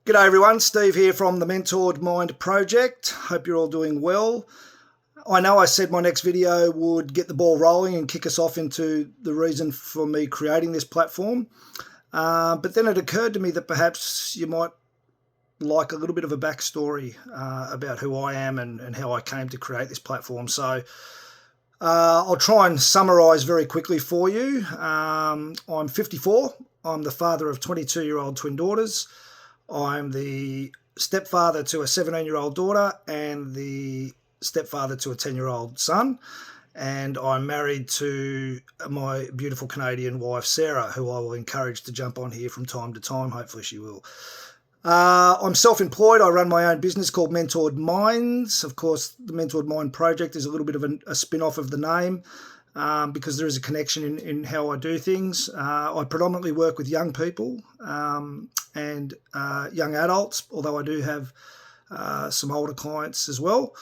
G'day everyone, Steve here from the Mentored Mind Project. Hope you're all doing well. I know I said my next video would get the ball rolling and kick us off into the reason for me creating this platform. But then it occurred to me that perhaps you might like a little bit of a backstory about who I am and how I came to create this platform. So I'll try and summarise very quickly for you. I'm 54. I'm the father of 22-year-old twin daughters. I'm the stepfather to a 17-year-old daughter and the stepfather to a 10-year-old son. And I'm married to my beautiful Canadian wife, Sarah, who I will encourage to jump on here from time to time. Hopefully she will. I'm self-employed. I run my own business called Mentored Minds. Of course, the Mentored Mind Project is a little bit of a spin-off of the name because there is a connection in how I do things. I predominantly work with young people and young adults, although I do have some older clients as well.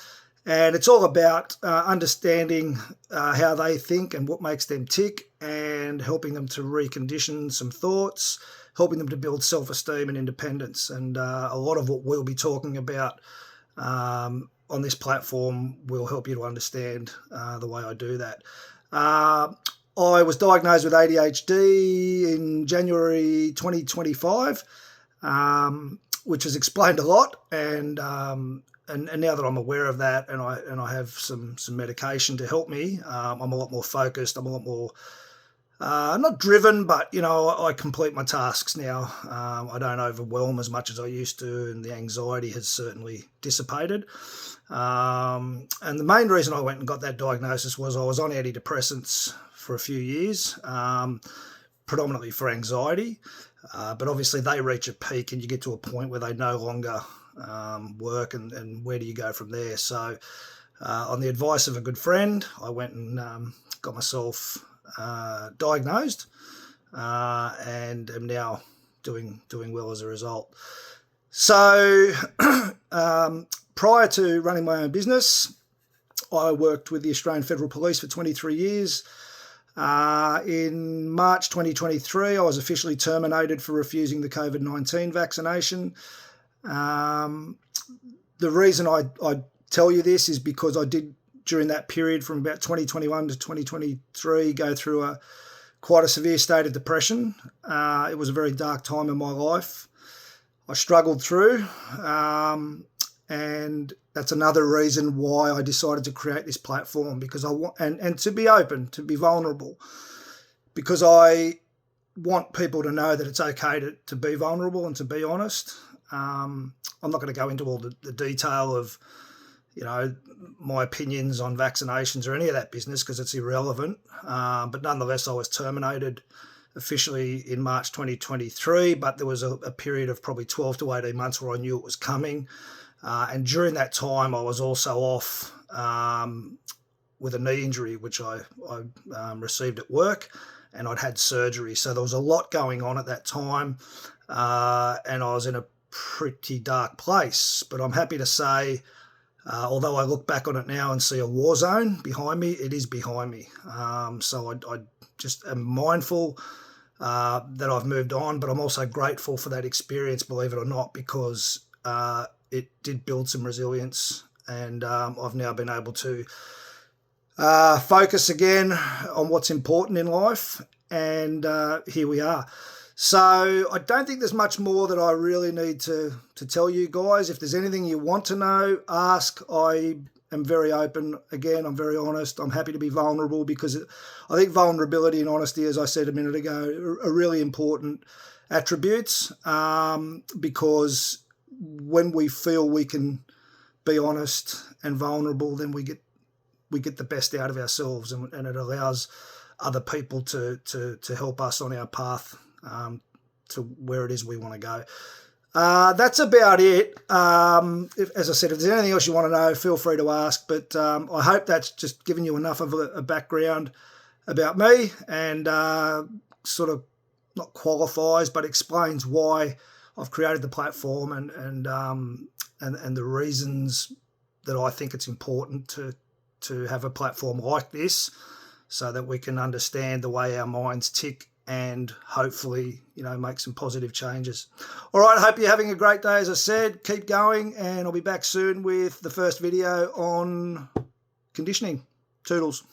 And it's all about understanding how they think and what makes them tick and helping them to recondition some thoughts, helping them to build self-esteem and independence. And a lot of what we'll be talking about on this platform will help you to understand the way I do that. I was diagnosed with ADHD in January 2025, which has explained a lot. And now that I'm aware of that and I have some medication to help me, I'm a lot more focused. I'm a lot more not driven, but I complete my tasks now. I don't overwhelm as much as I used to, and the anxiety has certainly dissipated. And the main reason I went and got that diagnosis was I was on antidepressants for a few years, predominantly for anxiety. But obviously they reach a peak and you get to a point where they no longer work, and where do you go from there? So on the advice of a good friend, I went and got myself diagnosed and am now doing well as a result. So prior to running my own business, I worked with the Australian Federal Police for 23 years. In March 2023, I was officially terminated for refusing the COVID-19 vaccination. The reason I tell you this is because I did, during that period from about 2021 to 2023, go through quite a severe state of depression. It was a very dark time in my life. I struggled through, and that's another reason why I decided to create this platform, because I want and to be open, to be vulnerable, because I want people to know that it's okay to be vulnerable and to be honest. I'm not going to go into all the detail of my opinions on vaccinations or any of that business because it's irrelevant. But nonetheless, I was terminated officially in March 2023, but there was a period of probably 12 to 18 months where I knew it was coming. And during that time, I was also off with a knee injury, which I received at work, and I'd had surgery. So there was a lot going on at that time, and I was in a pretty dark place. But I'm happy to say, although I look back on it now and see a war zone behind me, it is behind me. So I just am mindful that I've moved on, but I'm also grateful for that experience, believe it or not, because it did build some resilience, and I've now been able to focus again on what's important in life, and here we are. So I don't think there's much more that I really need to tell you guys. If there's anything you want to know, ask. I am very open. Again, I'm very honest. I'm happy to be vulnerable because I think vulnerability and honesty, as I said a minute ago, are really important attributes, because when we feel we can be honest and vulnerable, then we get the best out of ourselves, and it allows other people to help us on our path to where it is we want to go. That's about it. As I said, if there's anything else you want to know, feel free to ask. But I hope that's just given you enough of a background about me, and sort of not qualifies, but explains why I've created the platform and the reasons that I think it's important to have a platform like this, so that we can understand the way our minds tick and hopefully, make some positive changes. All right, I hope you're having a great day. As I said, keep going, and I'll be back soon with the first video on conditioning. Toodles.